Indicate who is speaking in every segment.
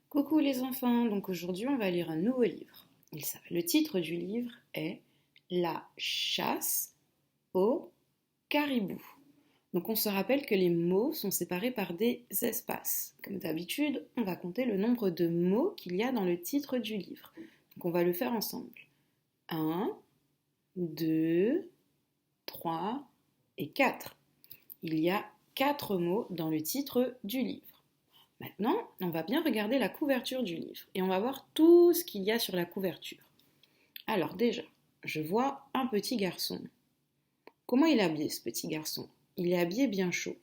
Speaker 1: Coucou les enfants, donc aujourd'hui on va lire un nouveau livre. Le titre du livre est La chasse au caribou. Donc on se rappelle que les mots sont séparés par des espaces. Comme d'habitude, on va compter le nombre de mots qu'il y a dans le titre du livre. Donc on va le faire ensemble. Un, 2, 3 et 4. Il y a 4 mots dans le titre du livre. Maintenant, on va bien regarder la couverture du livre et on va voir tout ce qu'il y a sur la couverture. Alors déjà, je vois un petit garçon. Comment il est habillé ce petit garçon? Il est habillé bien chaud.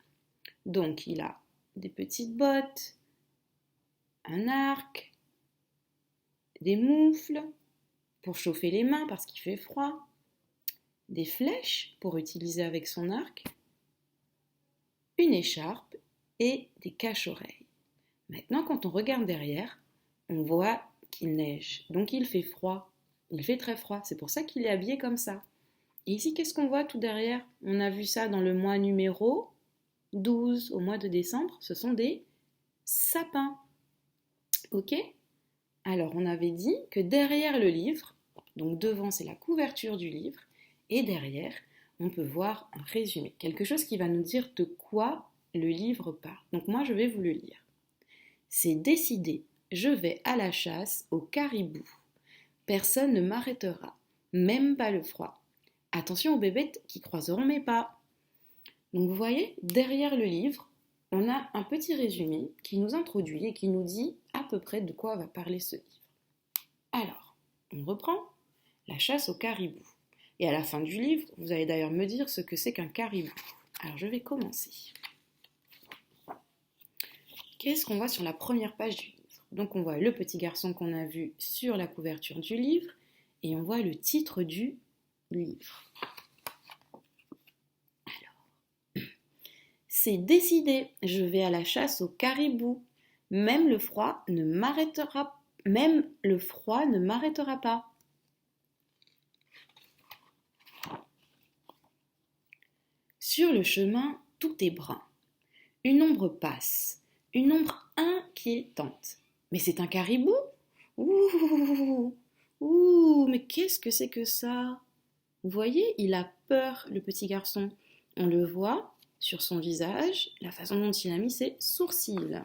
Speaker 1: Donc il a des petites bottes, un arc, des moufles pour chauffer les mains parce qu'il fait froid, des flèches pour utiliser avec son arc, une écharpe et des cache-oreilles. Maintenant, quand on regarde derrière, on voit qu'il neige, donc il fait froid. Il fait très froid, c'est pour ça qu'il est habillé comme ça. Et ici, qu'est-ce qu'on voit tout derrière? On a vu ça dans le mois numéro 12, au mois de décembre, ce sont des sapins. Ok? Alors, on avait dit que derrière le livre, donc devant c'est la couverture du livre, et derrière, on peut voir un résumé, quelque chose qui va nous dire de quoi le livre parle. Donc moi, je vais vous le lire. C'est décidé, je vais à la chasse au caribou. Personne ne m'arrêtera, même pas le froid. Attention aux bébêtes qui croiseront mes pas. Donc vous voyez, derrière le livre, on a un petit résumé qui nous introduit et qui nous dit à peu près de quoi va parler ce livre. Alors, on reprend la chasse au caribou. Et à la fin du livre, vous allez d'ailleurs me dire ce que c'est qu'un caribou. Alors je vais commencer. Qu'est-ce qu'on voit sur la première page du livre? Donc on voit le petit garçon qu'on a vu sur la couverture du livre et on voit le titre du livre. Alors, c'est décidé, je vais à la chasse au caribou. Même le froid ne m'arrêtera pas. Sur le chemin, tout est brun. Une ombre passe, une ombre inquiétante. Mais c'est un caribou? Ouh, ouh, mais qu'est-ce que c'est que ça? Vous voyez, il a peur, le petit garçon. On le voit sur son visage, la façon dont il a mis ses sourcils.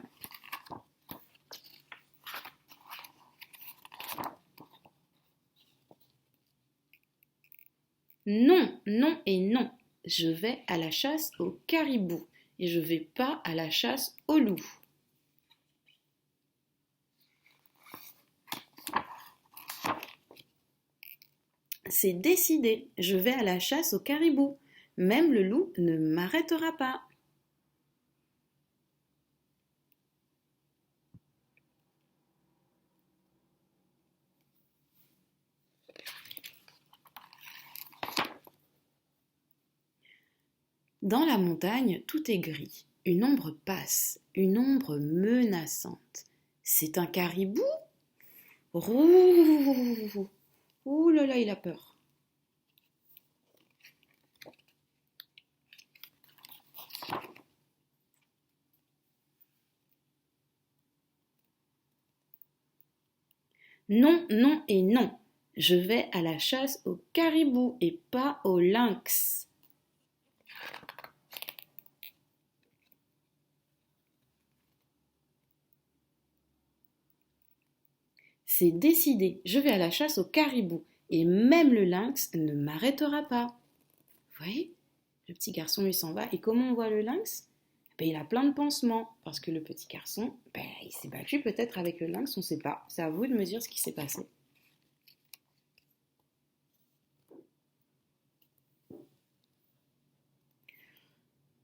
Speaker 1: Non, non et non. Je vais à la chasse au caribou et je vais pas à la chasse au loup. C'est décidé, je vais à la chasse au caribou. Même le loup ne m'arrêtera pas. Dans la montagne, tout est gris. Une ombre passe, une ombre menaçante. C'est un caribou? Rouh! Ouh là là, il a peur. Non, non et non. Je vais à la chasse au caribou et pas au lynx. C'est décidé, je vais à la chasse au caribou et même le lynx ne m'arrêtera pas. Vous voyez, le petit garçon lui s'en va et comment on voit le lynx? Il a plein de pansements parce que le petit garçon, il s'est battu peut-être avec le lynx, on ne sait pas. C'est à vous de me dire ce qui s'est passé.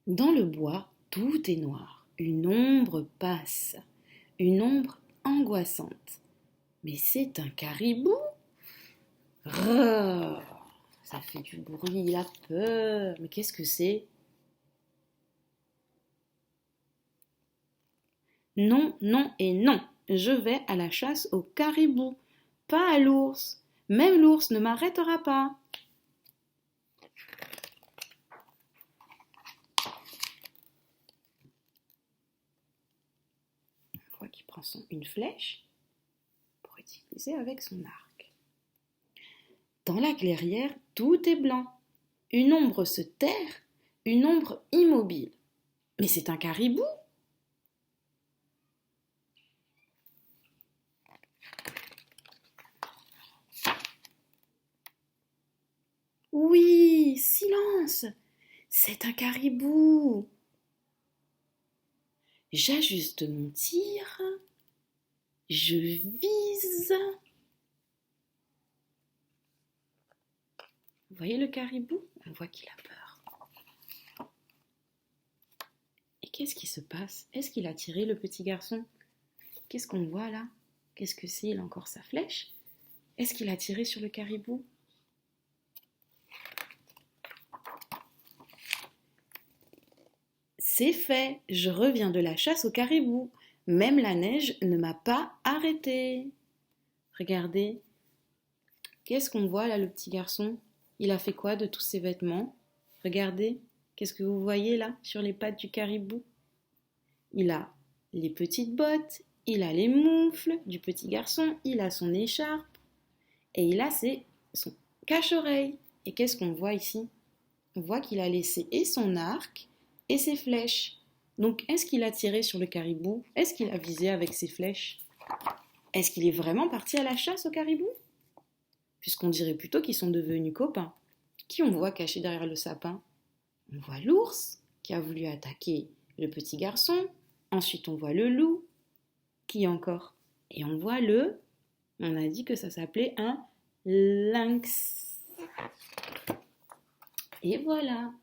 Speaker 1: Dans le bois, tout est noir. Une ombre passe. Une ombre angoissante. Mais c'est un caribou? Rrr, ça fait du bruit, il a peur. Mais qu'est-ce que c'est? Non, non et non. Je vais à la chasse au caribou, pas à l'ours. Même l'ours ne m'arrêtera pas. On voit qu'il prend une flèche pour utiliser avec son arc. Dans la clairière, tout est blanc. Une ombre se terre, une ombre immobile. Mais c'est un caribou! Oui, silence! C'est un caribou! J'ajuste mon tir. Je vise. Vous voyez le caribou? On voit qu'il a peur. Et qu'est-ce qui se passe? Est-ce qu'il a tiré le petit garçon? Qu'est-ce qu'on voit là? Qu'est-ce que c'est? Il a encore sa flèche? Est-ce qu'il a tiré sur le caribou? C'est fait, je reviens de la chasse au caribou. Même la neige ne m'a pas arrêtée. Regardez, qu'est-ce qu'on voit là, le petit garçon? Il a fait quoi de tous ses vêtements? Regardez, qu'est-ce que vous voyez là, sur les pattes du caribou? Il a les petites bottes, il a les moufles du petit garçon, il a son écharpe et il a son cache-oreille. Et qu'est-ce qu'on voit ici? On voit qu'il a laissé et son arc et ses flèches. Donc, est-ce qu'il a tiré sur le caribou? Est-ce qu'il a visé avec ses flèches? Est-ce qu'il est vraiment parti à la chasse au caribou? Puisqu'on dirait plutôt qu'ils sont devenus copains. Qui on voit caché derrière le sapin? On voit l'ours qui a voulu attaquer le petit garçon. Ensuite, on voit le loup. Qui encore? Et on voit on a dit que ça s'appelait un lynx. Et voilà,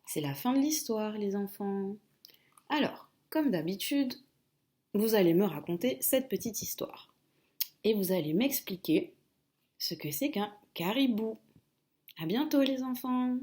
Speaker 1: c'est la fin de l'histoire, les enfants. Alors, comme d'habitude, vous allez me raconter cette petite histoire. Et vous allez m'expliquer ce que c'est qu'un caribou. À bientôt, les enfants!